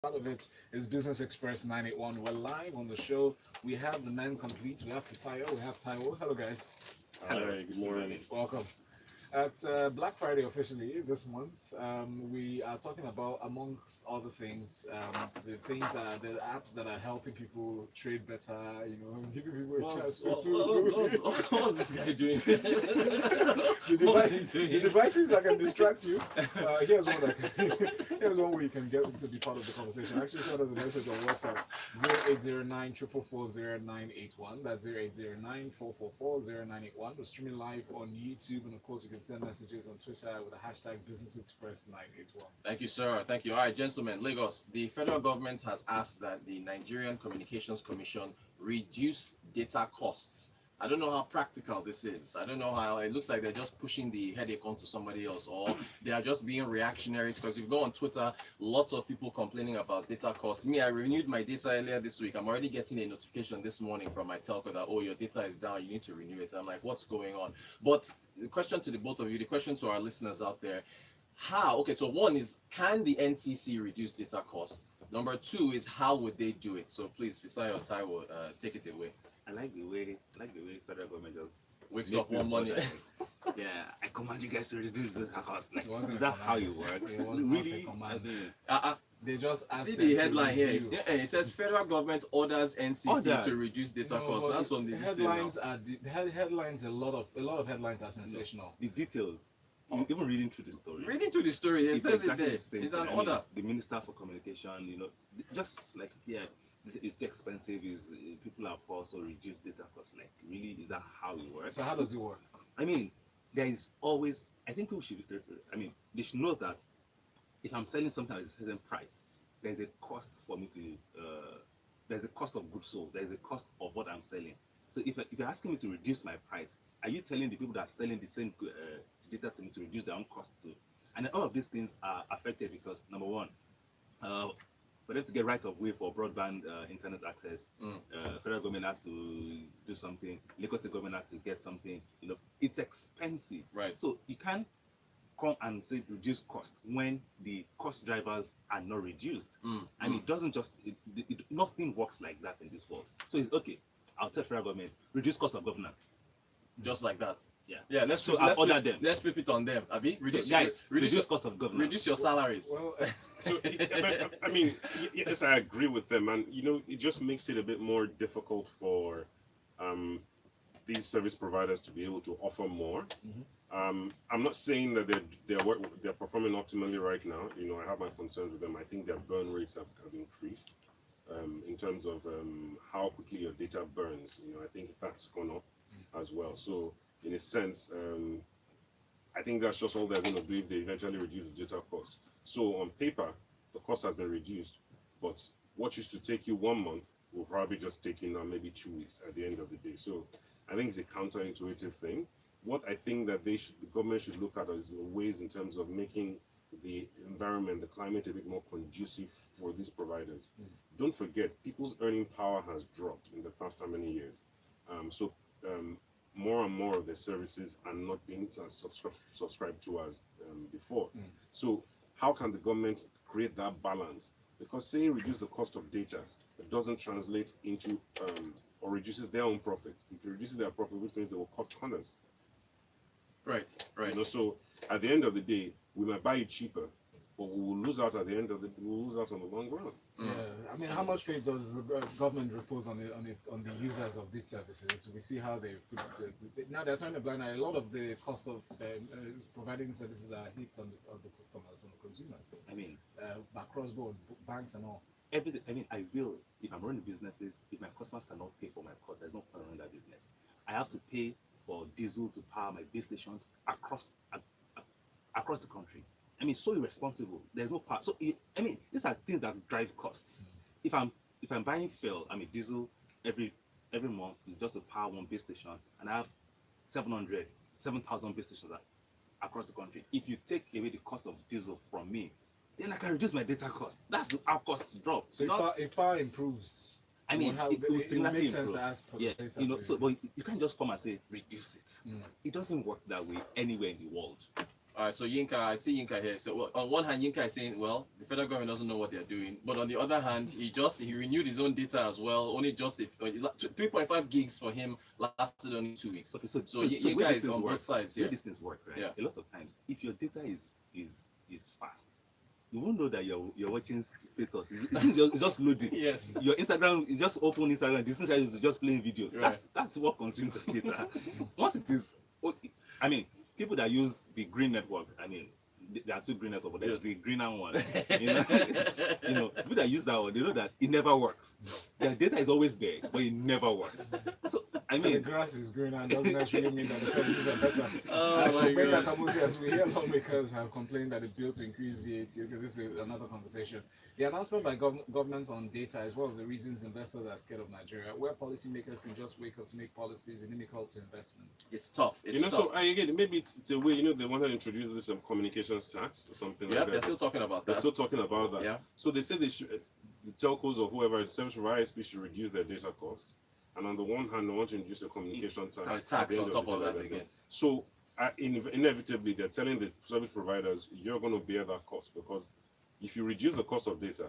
Part of it is Business Express 981. We're live on the show. We have the man complete. We have Fisayo. We have Taiwo. Hello, guys. Hello. Hi, good morning. Welcome. At Black Friday officially this month, we are talking about, amongst other things, the things that the apps that are helping people trade better, giving people a chance to What's this guy doing? the devices that can distract you. Here's one here's one way you can get to be part of the conversation. Actually, send us a message on WhatsApp 0809 444 That's 0809 444 We're streaming live on YouTube, and of course, you can send messages on Twitter with the hashtag Business Express 981. Thank you, sir. Thank you. All right, gentlemen, Lagos, the federal government has asked that the Nigerian Communications Commission reduce data costs. I don't know how practical this is. I don't know how it looks like they're just pushing the headache onto somebody else, or they are just being reactionary. Because if you go on Twitter, lots of people complaining about data costs. Me, I renewed my data earlier this week. I'm already getting a notification this morning from my telco that, oh, your data is down, you need to renew it. I'm like, what's going on? But the question to the both of you, the question to our listeners out there, okay, so one is, can the NCC reduce data costs? Number two is, how would they do it? So please, Fisayo, Taiwo, take it away. I like the way federal government just Wakes makes up one this morning. Yeah, I command you guys to reduce the cost. Like, It wasn't is a that how command. it works? It was not a Really? command. I mean, They just asked See them the to headline here. review. It says federal government orders NCC to reduce data No, costs. but That's on the it's- list now. headlines are headlines. A lot of headlines are sensational. the details. Even reading through the story. Reading through the story, it It's says exactly it the there. same It's thing. an I mean, order. the Minister for Communication, just like, yeah, it's too expensive. People are poor, so reduce data costs. Like, really, is that how it works? So how does it work? I mean, there is always. I think people should. They should know that if I'm selling something at a certain price, there's a cost for me to. There's a cost of goods sold. There's a cost of what I'm selling. So if you're asking me to reduce my price, are you telling the people that are selling the same data to me to reduce their own cost too? And then all of these things are affected because, number one, for them to get right of way for broadband internet access, federal government has to do something. Lagos State government has to get something. It's expensive. Right. So you can't come and say reduce cost when the cost drivers are not reduced. And it doesn't just nothing works like that in this world. So it's okay. I'll tell federal government reduce cost of governance. Just like that. Yeah. Let's So flip, I'll let's order flip, them. let's flip it on them. Abi, reduce, Guys, reduce your, cost of governance. reduce your salaries. Well, So, I mean, yes, I agree with them, and it just makes it a bit more difficult for these service providers to be able to offer more. I'm not saying that they're performing optimally right now. I have my concerns with them. I think their burn rates have increased in terms of how quickly your data burns. I think that's gone up as well. So, in a sense, I think that's just all they're going to do if they eventually reduce the data cost. So on paper, the cost has been reduced, but what used to take you 1 month will probably just take you now maybe 2 weeks at the end of the day. So I think it's a counterintuitive thing. What I think that the government should look at is ways in terms of making the environment, the climate a bit more conducive for these providers. Don't forget, people's earning power has dropped in the past how many years. So more and more of the services are not being subscribed to as before. So how can the government create that balance? Because saying reduce the cost of data, it doesn't translate into or reduces their own profit. If it reduces their profit, which means they will cut corners. Right. So at the end of the day, we might buy it cheaper, but we will lose out we'll lose out on the long run. yeah. I mean, how much faith does the government repose on the users of these services? We see how now they're turning a blind eye. A lot of the cost of providing services are hit on the customers and the consumers. I mean, across board, banks and all. everything. I mean, I will if I'm running businesses. If my customers cannot pay for my cost, there's no point running that business. I have to pay for diesel to power my base stations across the country. I mean, so irresponsible. There's no power. So I mean, these are things that drive costs. If I'm buying fuel, I mean diesel every month just to power one base station, and I have 7,000 base stations across the country. If you take away the cost of diesel from me, then I can reduce my data cost. That's how costs drop. So if power improves, I mean, it will significantly make sense improve. to ask for Yeah, the data. but you can't just come and say reduce it. It doesn't work that way anywhere in the world. All right, so Yinka, I see Yinka here. So well, on one hand, Yinka is saying, well, the federal government doesn't know what they're doing, but on the other hand, he renewed his own data as well. Only just 3.5 gigs for him lasted only 2 weeks. Okay, so Yinka is on both sides here. here. These things work, right? Yeah. A lot of times, if your data is fast, you won't know that you're watching status. It's just loading. Yes. Your Instagram, you just open Instagram. This is just playing video. Right. That's what consumes your data. Once it is, I mean, people that use the green network. I mean, there are two green networks, but there's the greener one. You know, people that use that one, they know that it never works. Their data is always there, but it never works. So the grass is greener and doesn't actually mean that the services are better. Oh my God. As we hear lawmakers have complained that the bill to increase VAT. Okay, this is another conversation. The announcement by government on data is one of the reasons investors are scared of Nigeria, where policymakers can just wake up to make policies inimical to investment. It's tough. It's tough. So again, maybe it's a way. They want to introduce this communications tax or something like that. They're still talking about that. They're still talking about that. Yeah. So they say they should, the telcos or whoever, the service providers should reduce their data cost. And on the one hand, they want to introduce a communication tax on top of that again. So inevitably, they're telling the service providers, you're going to bear that cost, because if you reduce the cost of data,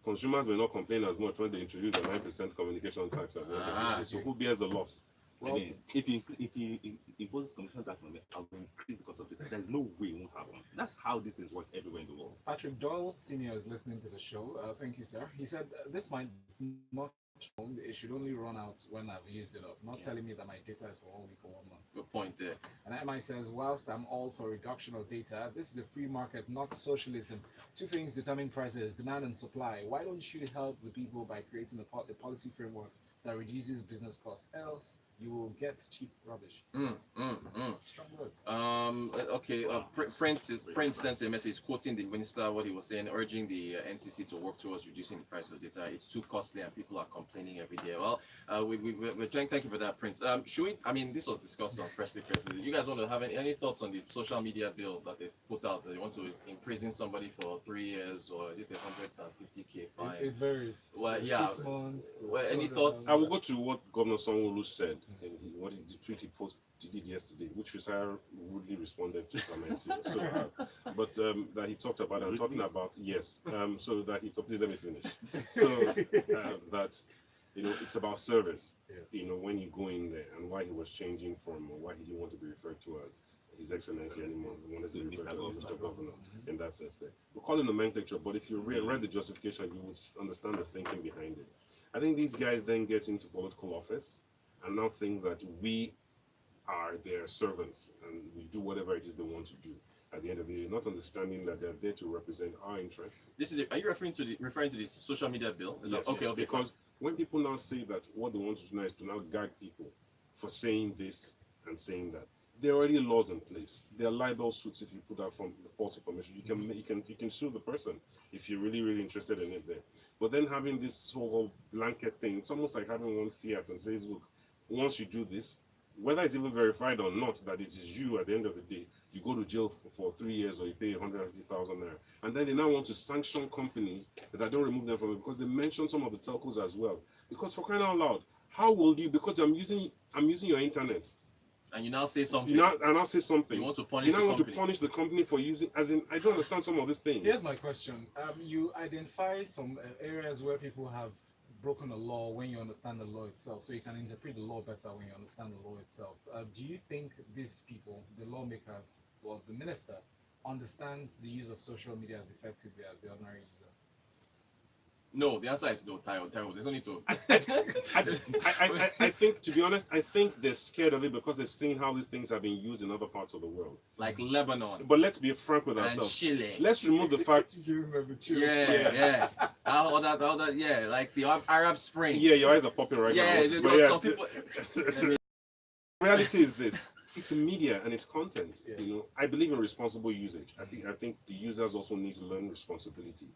consumers may not complain as much when they introduce a 9% communication tax at the end of the day. So who bears the loss? Well, I mean, if you impose commission tax on me, I'll increase the cost of data. There's no way it won't happen. That's how these things work everywhere in the world. Patrick Doyle Senior is listening to the show. Thank you, sir. He said this might not. It should only run out when I've used it up. Not telling me that my data is for 1 week or 1 month. Good point there. And MI says, whilst I'm all for reduction of data, this is a free market, not socialism. Two things determine prices: demand and supply. Why don't you help the people by creating a policy framework that reduces business costs? Else, you will get cheap rubbish. Strong words. Okay. Prince sent a message quoting the minister, what he was saying, urging the NCC to work towards reducing the price of data. It's too costly and people are complaining every day. Well, we're trying. Thank you for that, Prince. Should we? I mean, this was discussed on Freshly Pressed. Do you guys want to have any thoughts on the social media bill that they put out? That they want to imprison somebody for 3 years, or is it 150K fine? It varies. Well, yeah. 6 months. Well, any thoughts? I will go to what Governor Sanwo-Olu said, what the tweet he did yesterday, which Fisayo rudely responded to comments. But that he talked about, I'm talking about, yes. So that he talked, please let me finish. So that, it's about service, when you go in there, and why he was changing from, why he didn't want to be referred to as His Excellency anymore. He wanted to be referred to as Mr. Governor in that sense there. We call it nomenclature, but if you read the justification, you would understand the thinking behind it. I think these guys then get into political office and now think that we are their servants and we do whatever it is they want to do. At the end of the day, not understanding that they're there to represent our interests. Are you referring to the social media bill? Yes, okay. Because when people now say that what they want to do now is to now gag people for saying this and saying that, there are already laws in place. There are libel suits if you put out from the false information. You can sue the person if you're really, really interested in it there. But then having this so-called blanket thing, it's almost like having one fiat and says, look, once you do this, whether it's even verified or not that it is you at the end of the day, you go to jail for 3 years or you pay 150,000 naira. And then they now want to sanction companies that I don't remove them from it because they mentioned some of the telcos as well. Because for crying out loud, how will you, because I'm using your internet. And you now say something. You now say something. You want to punish to punish the company for using, as in, I don't understand some of these things. Here's my question. You identify some areas where people have broken the law when you understand the law itself, so you can interpret the law better when you understand the law itself. Do you think these people, the lawmakers, or the minister, understands the use of social media as effectively as the ordinary user? No, the answer is no, Taiwo. There's no need to. I think, to be honest, I think they're scared of it because they've seen how these things have been used in other parts of the world. Like Lebanon. But let's be frank with ourselves. Chile. Let's remove the fact. Yeah. All that, yeah, like the Arab Spring. Yeah, your eyes are popping right now. Yeah, some people. Reality is this. It's media and it's content. I believe in responsible usage. I think the users also need to learn responsibility.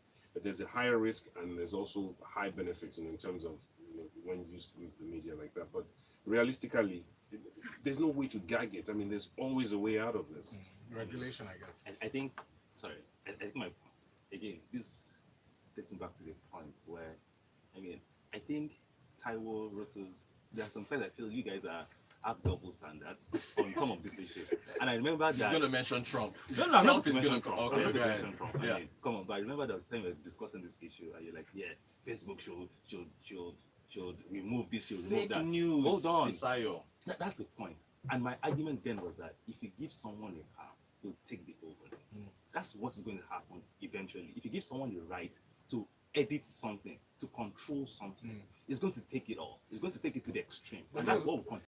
There's a higher risk and there's also high benefits in terms of when you use the media like that. But realistically, there's no way to gag it. I mean, there's always a way out of this. Regulation, I guess. I think again, this takes me back to the point where, I think Taiwo, Rotus, there are some times I feel you guys are have double standards on some of these issues. And I remember He's that. going to mention Trump. No, I'm not Trump is going to mention gonna- Trump. okay, I'm not go going to ahead. mention Trump. Yeah. I mean, come on, but I remember there was time we were discussing this issue, and you're like, yeah, Facebook should remove this, should remove Fake that. news. Hold on. Fisayo. That's the point. And my argument then was that if you give someone a power, they'll take the over. That's what's going to happen eventually. If you give someone the right to edit something, to control something, it's going to take it all. It's going to take it to the extreme. And that's what we continue.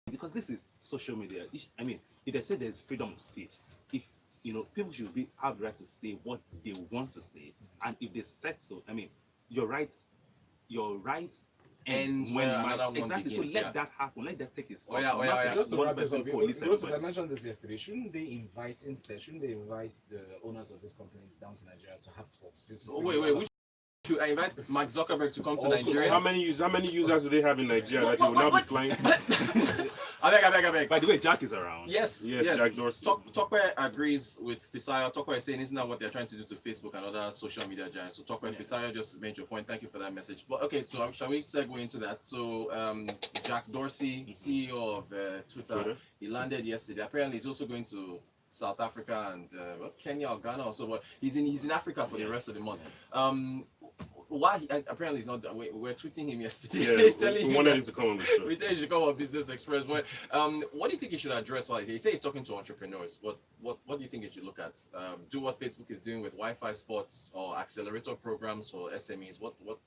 Because this is social media. I mean, if they say there's freedom of speech, if people should have the right to say what they want to say, and if they said so, I mean, your right Ends when where another one exactly. begins, So let yeah. that happen. Let that take its Oh, course. yeah, No oh, yeah, matter yeah. Just to one wrap this person up, police Rotus, I everybody. mentioned this yesterday. Shouldn't they invite the owners of these companies down to Nigeria to have talks? Oh, wait. Should I invite Mark Zuckerberg to come to Also, Nigeria? How many users do they have in Nigeria that he will now be flying? I beg. By the way, Jack is around. Yes. Jack Dorsey. Tokwe agrees with Fisayo. Tokwe is saying, isn't that what they're trying to do to Facebook and other social media giants? So Tokwe, Fisayo just made your point. Thank you for that message. But okay, so shall we segue into that? So Jack Dorsey, CEO of Twitter, he landed yesterday. Apparently, he's also going to South Africa and Kenya or Ghana also, but he's in Africa for the rest of the month. Why? Apparently, he's not. We're tweeting him yesterday, telling we wanted him to come on the show. we tell you should come on Business Express. But what do you think he should address? While he says he's talking to entrepreneurs. What do you think he should look at? Do what Facebook is doing with Wi-Fi spots or accelerator programs for SMEs. What do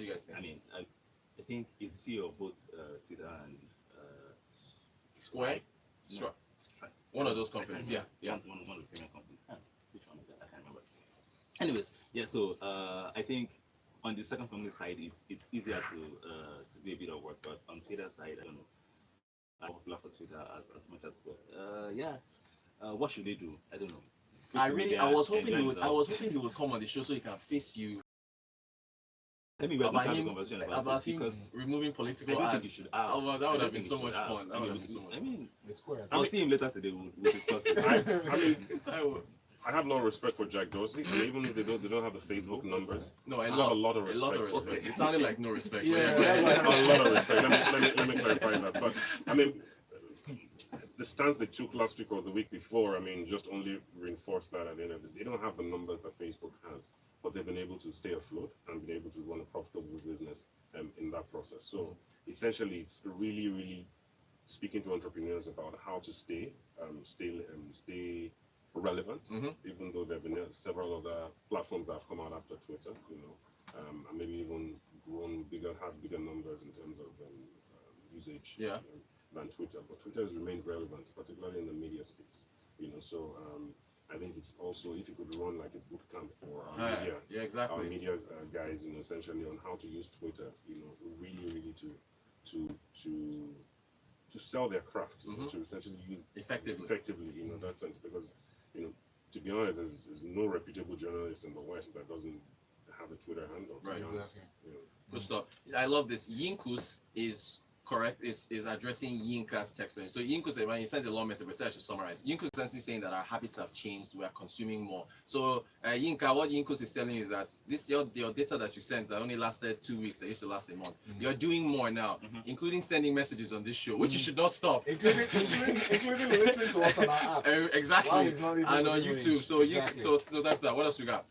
you guys think? I mean, I think he's CEO of both Twitter and Square, Stripe. one of those companies. Yeah. One of the payment companies. Which one is that? I can't remember. Anyways, yeah. So I think on the second company side, it's easier to do a bit of work, but on Twitter side, I don't know. I'm popular for Twitter as much as what should they do? I don't know. I was hoping he would come on the show so he can face you. Let me have a conversation about it, because removing political I don't ads. think you should have. Oh, well, that would I have been don't so think much you should fun. have. That would have been so much I fun. mean, The Square. I'll see him later today. We'll discuss it. I mean, Taiwo. I have a lot of respect for Jack Dorsey, and even if they don't have the Facebook numbers. No, I have have a lot of respect for respect. him. It sounded like no respect. Yeah, but I have a lot of respect. Let me clarify that. But I mean, the stance they took last week or the week before, I mean, just only reinforced that at the end of the day. They don't have the numbers that Facebook has, but they've been able to stay afloat and been able to run a profitable business in that process. So essentially, it's really, really speaking to entrepreneurs about how to stay relevant, even though there have been several other platforms that have come out after Twitter, and maybe even had bigger numbers in terms of usage than Twitter. But Twitter has remained relevant, particularly in the media space. So I think it's also, if you could run like a boot camp for our media guys, essentially on how to use Twitter, really to sell their craft, to essentially use effectively, in that sense, because to be honest, there's no reputable journalist in the West that doesn't have a Twitter handle. Right, exactly. Good stuff. I love this. Yinkus is correct, is addressing Yinka's text message. So Yinkus, when he sent a long message, but I should summarize. Yinkus is essentially saying that our habits have changed, we are consuming more. So Yinka, what Yinkus is telling you is that this your data that you sent that only lasted 2 weeks, that used to last a month. You're doing more now, including sending messages on this show, which you should not stop. Including listening to us on our app. Exactly. And on within YouTube. range. So Exactly. so that's that. What else we got?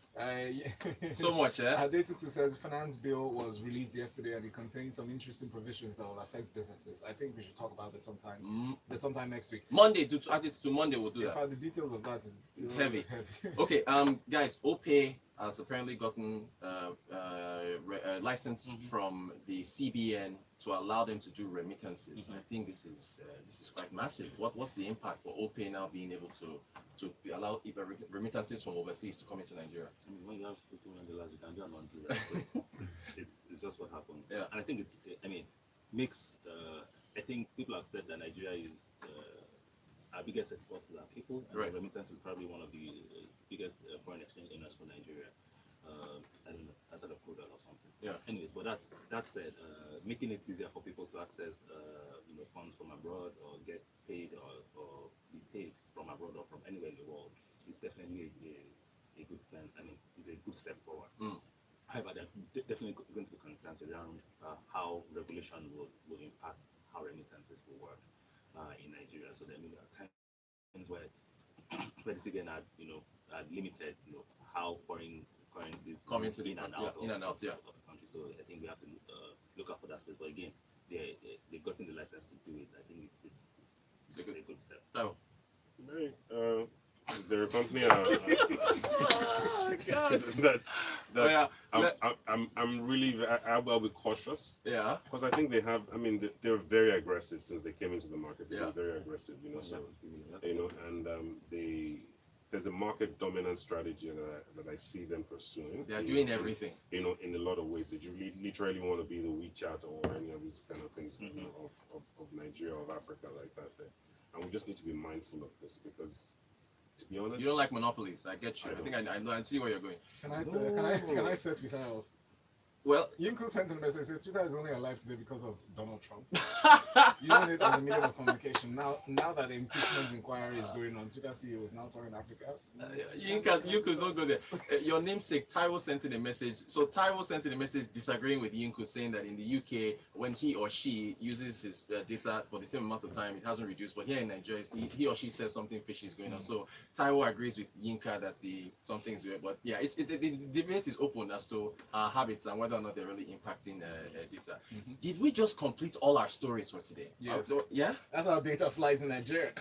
So much, Our data says finance bill was released yesterday and it contains some interesting provisions that will affect businesses. I think we should talk about this sometime next week. Monday, to add it to Monday, we'll do In that. fact, the details of that It's heavy. Okay, guys, OPay has apparently gotten a license from the CBN to allow them to do remittances. I think this is quite massive. What's the impact for OPay now being able to allow remittances from overseas to come into Nigeria? I mean, when you have $50 million, you can do a laundry, right? So it's just what happens. Yeah. And I think makes. I think people have said that Nigeria is our biggest exporters are people, and Right. remittance is probably one of the biggest foreign exchange earners for Nigeria. I don't know, outside of crude oil or something. Yeah. Anyways, but that said, making it easier for people to access funds from abroad or get paid or be paid from abroad or from anywhere in the world is definitely a good sense. I mean, it's a good step forward. However, there are definitely going to be concerns around how regulation will impact how remittances will work in Nigeria. So there are times where credit again are limited, how foreign currencies Come into in and out in and out, yeah. of the country. So I think we have to look out for that space. But again, they've gotten the license to do it. I think it's a good step. Taiwo. Very, they're a company Oh God. that yeah. I'm really I'll be cautious Yeah. because I think they have. I mean, they're very aggressive since they came into the market. They're Yeah. very aggressive, So and there's a market dominant strategy that I see them pursuing. They are doing everything. In a lot of ways. That you literally want to be the WeChat or any of these kind of things of Nigeria, of Africa like that. And we just need to be mindful of this because, to be honest, You don't like monopolies. I get you. I think I know. I see where you're going. Can I set Fisayo off? Well, Yinko sent a message saying Twitter is only alive today because of Donald Trump. Using it as a medium of communication. Now that the impeachment inquiry is going on, Twitter CEO is now touring Africa. Yinko's not go there. Your namesake Taiwo sent in a message. So Taiwo sent in a message disagreeing with Yinko, saying that in the UK, when he or she uses his data for the same amount of time, it hasn't reduced. But here in Nigeria, he or she says something fishy is going on. So Taiwo agrees with Yinka that something's weird. But yeah, the debate is open as to our habits and whether or not they're really impacting data. Did we just complete all our stories for today? Yes. Yeah? That's how data flies in Nigeria.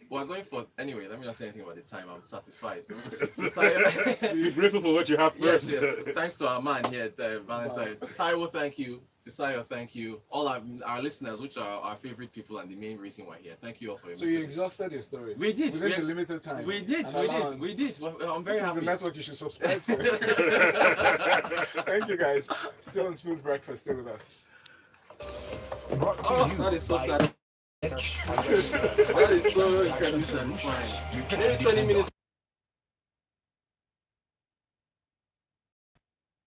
We're going for... Anyway, let me not say anything about the time. I'm satisfied. Be grateful for what you have first. Yes. Thanks to our man here at Valentine. Taiwo, thank you. Fisayo, thank you. All our listeners, which are our favorite people and the main reason we're here. Thank you all for your So you exhausted your stories. We did. Within a limited time. We did. Well, I'm very This is happy. the network you should subscribe to. Thank you guys. Still on Smooth Breakfast. Stay with us. Brought to you That is so by sad. That is so incredibly satisfying. 20 minutes.